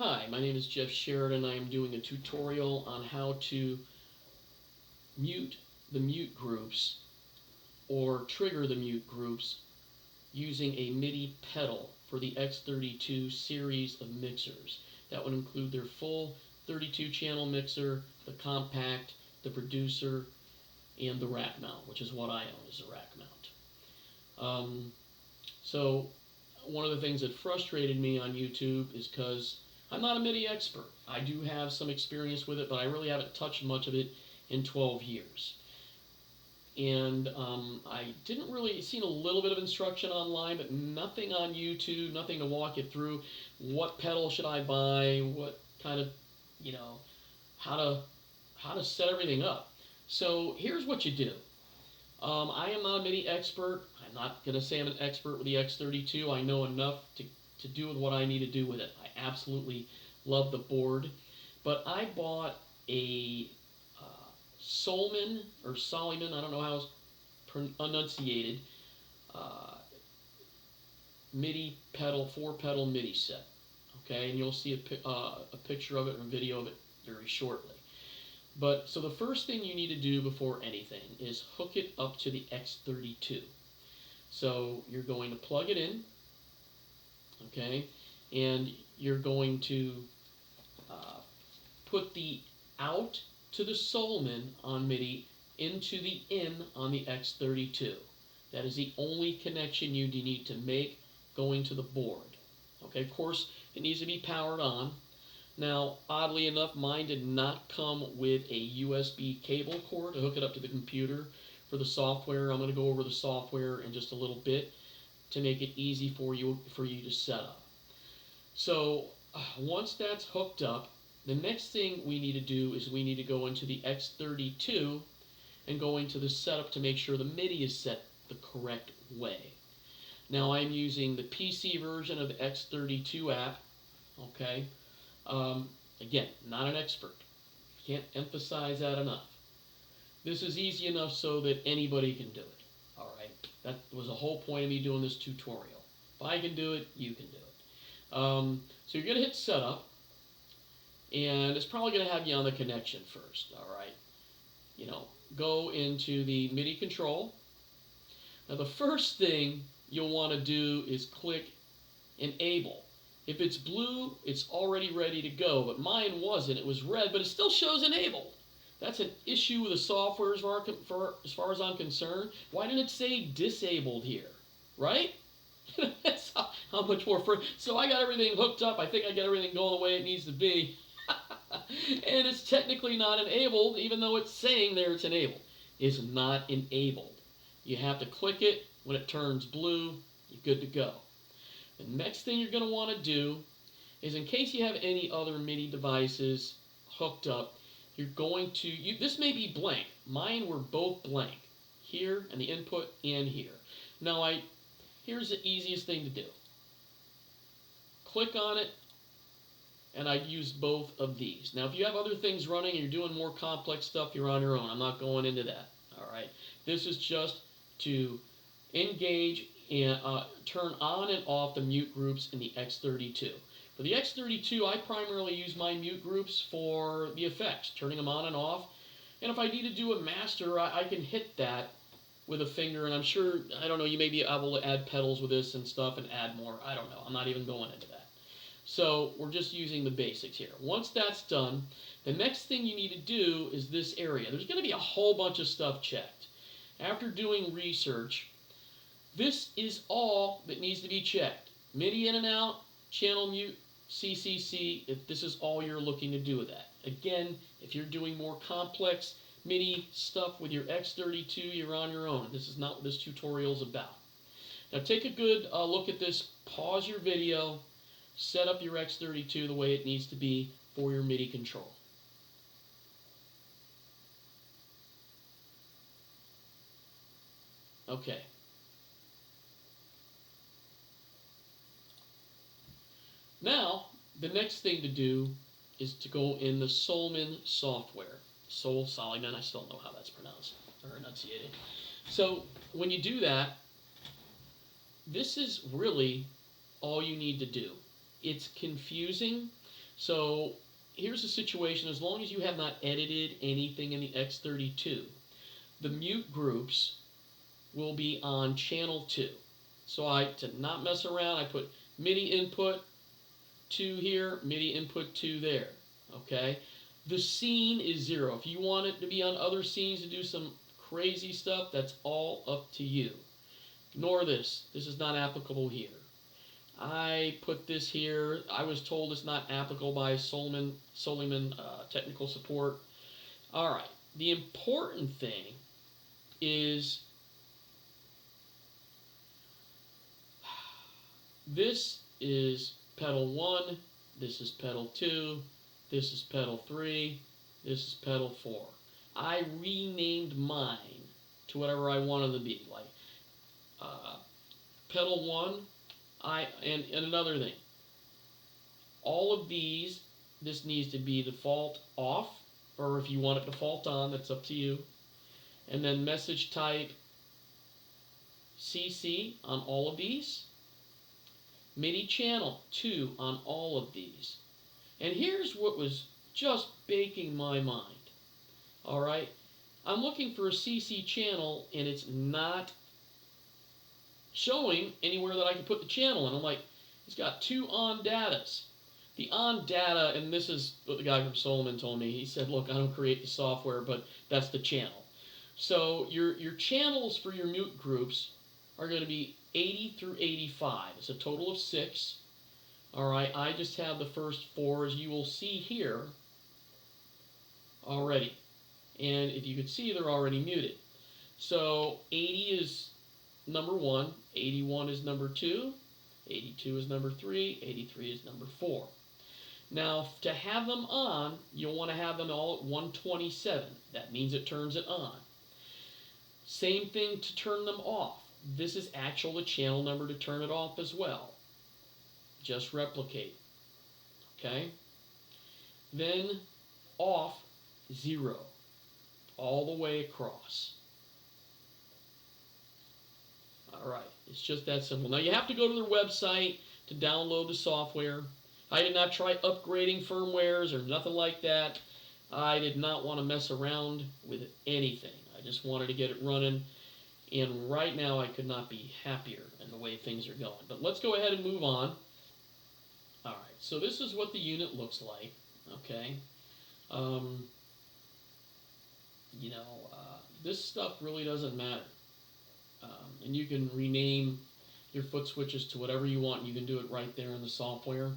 Hi, my name is Jeff Sheridan. I am doing a tutorial on how to mute the mute groups or trigger the mute groups using a Midi pedal for the X32 series of mixers. That would include their full 32 channel mixer, the compact, the producer, and the rack mount, which is what I own, is a rack mount. So one of the things that frustrated me on YouTube is because I'm not a Midi expert. I do have some experience with it, but I really haven't touched much of it in 12 years. And I didn't really seen a little bit of instruction online, but nothing on YouTube, nothing to walk you through what pedal should I buy, what kind of, how to set everything up. So here's what you do. I am not a Midi expert. I'm not going to say I'm an expert with the X32. I know enough to do with what I need to do with it. I absolutely love the board. But I bought a Soleman, or Soleman, I don't know how it's enunciated, Midi pedal, 4-pedal Midi set. Okay, and you'll see a picture of it or a video of it very shortly. But so the first thing you need to do before anything is hook it up to the X32. So you're going to plug it in, okay, and you're going to put the out to the Soleman on Midi into the in on the X32. That is the only connection you need to make going to the board. Okay, of course, it needs to be powered on. Now, oddly enough, mine did not come with a USB cable cord to hook it up to the computer. For the software, I'm going to go over the software in just a little bit to make it easy for you to set up. So, once that's hooked up, the next thing we need to do is we need to go into the X32 and go into the setup to make sure the Midi is set the correct way. Now, I'm using the PC version of the X32 app, okay? Again, not an expert. Can't emphasize that enough. This is easy enough so that anybody can do it. All right, that was the whole point of me doing this tutorial. If I can do it, you can do it. So you're going to hit setup, and it's probably going to have you on the connection first. All right, go into the MIDI control. Now the first thing you'll want to do is click enable. If it's blue, it's already ready to go, but mine wasn't. It was red, but it still shows enabled. That's an issue with the software as far as I'm concerned. Why didn't it say disabled here, right? That's how much more for. So I got everything hooked up. I think I got everything going the way it needs to be. And it's technically not enabled, even though it's saying there it's enabled. It's not enabled. You have to click it. When it turns blue, you're good to go. The next thing you're going to want to do is, in case you have any other MIDI devices hooked up, you're going to, this may be blank. Mine were both blank, here and the input and here. Now, here's the easiest thing to do. Click on it, and I use both of these. Now, if you have other things running and you're doing more complex stuff, you're on your own. I'm not going into that, all right? This is just to engage and turn on and off the mute groups in the X32. For the X32, I primarily use my mute groups for the effects, turning them on and off. And if I need to do a master, I can hit that with a finger, and I'm sure, I don't know, you may be able to add pedals with this and stuff and add more. I don't know. I'm not even going into that. So we're just using the basics here. Once that's done, the next thing you need to do is this area. There's going to be a whole bunch of stuff checked. After doing research, this is all that needs to be checked. MIDI in and out, channel mute, CCC, if this is all you're looking to do with that. Again, if you're doing more complex MIDI stuff with your X32, you're on your own. This is not what this tutorial is about. Now take a good look at this, pause your video, set up your X32 the way it needs to be for your MIDI control. Okay. Now, the next thing to do is to go in the Soleman software. Soleman, I still don't know how that's pronounced or enunciated. So when you do that, this is really all you need to do. It's confusing, So here's the situation. As long as you have not edited anything in the X32, the mute groups will be on channel 2. So to not mess around, I put MIDI input 2 here, MIDI input 2 there. Okay? The scene is 0. If you want it to be on other scenes to do some crazy stuff, that's all up to you. Ignore this. This is not applicable here. I put this here. I was told it's not applicable by Soleman technical support. Alright, the important thing is this is pedal 1, this is pedal 2, this is pedal 3, this is pedal 4. I renamed mine to whatever I wanted to be, like pedal 1. And another thing, all of these, this needs to be default off, or if you want it default on, that's up to you. And then message type CC on all of these. MIDI channel 2 on all of these. And here's what was just baking my mind. Alright, I'm looking for a CC channel and it's not showing anywhere that I can put the channel in. I'm like, it's got 2 on datas. The on data, and this is what the guy from Soleman told me. He said, look, I don't create the software, but that's the channel. So your channels for your mute groups are going to be 80 through 85. It's a total of 6. Alright, I just have the first 4, as you will see here already. And if you could see, they're already muted. So 80 is number 1, 81 is number 2, 82 is number 3, 83 is number 4. Now, to have them on, you'll want to have them all at 127. That means it turns it on. Same thing to turn them off. This is actual the channel number to turn it off as well. Just replicate. Okay? Then off 0. All the way across. Alright, it's just that simple. Now you have to go to their website to download the software. I did not try upgrading firmwares or nothing like that. I did not want to mess around with anything. I just wanted to get it running. And right now I could not be happier in the way things are going. But let's go ahead and move on. Alright, so this is what the unit looks like. Okay. This stuff really doesn't matter. And you can rename your foot switches to whatever you want. You can do it right there in the software.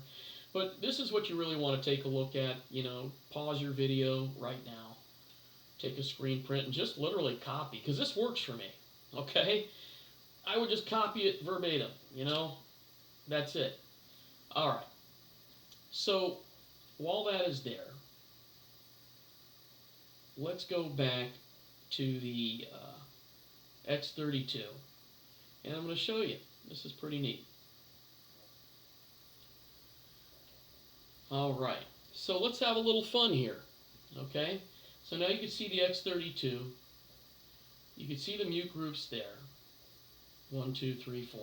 But this is what you really want to take a look at. Pause your video right now. Take a screen print and just literally copy. Because this works for me. Okay? I would just copy it verbatim. That's it. Alright. So, while that is there, let's go back to the X32. And I'm going to show you. This is pretty neat. Alright, so let's have a little fun here. Okay, so now you can see the X32. You can see the mute groups there. 1, 2, 3, 4.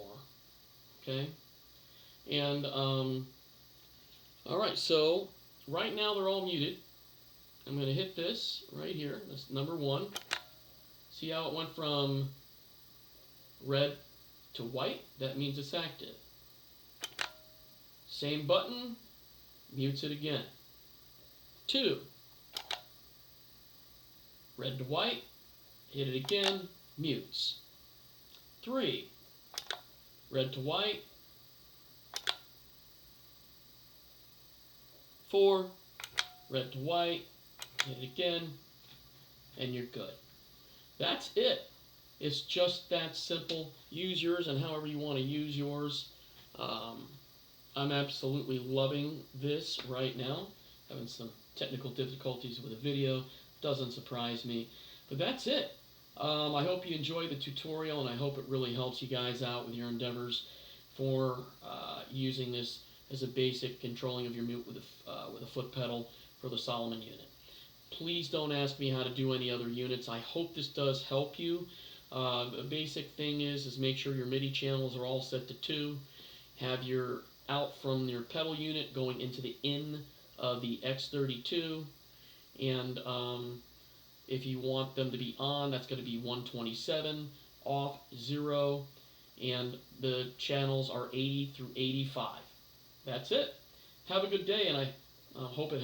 Okay, and alright, so right now they're all muted. I'm going to hit this right here. That's number 1. See how it went from red to white? That means it's active. Same button, mutes it again. 2. Red to white, hit it again, mutes. 3. Red to white. 4. Red to white, hit it again, and you're good. That's it. It's just that simple. Use yours and however you want to use yours. I'm absolutely loving this right now. Having some technical difficulties with the video. Doesn't surprise me. But that's it. I hope you enjoyed the tutorial, and I hope it really helps you guys out with your endeavors for using this as a basic controlling of your mute with a foot pedal for the Soleman unit. Please don't ask me how to do any other units. I hope this does help you. The basic thing is make sure your MIDI channels are all set to 2. Have your out from your pedal unit going into the in of the X32, and if you want them to be on, that's going to be 127, off 0, and the channels are 80 through 85. That's it. Have a good day, and I hope it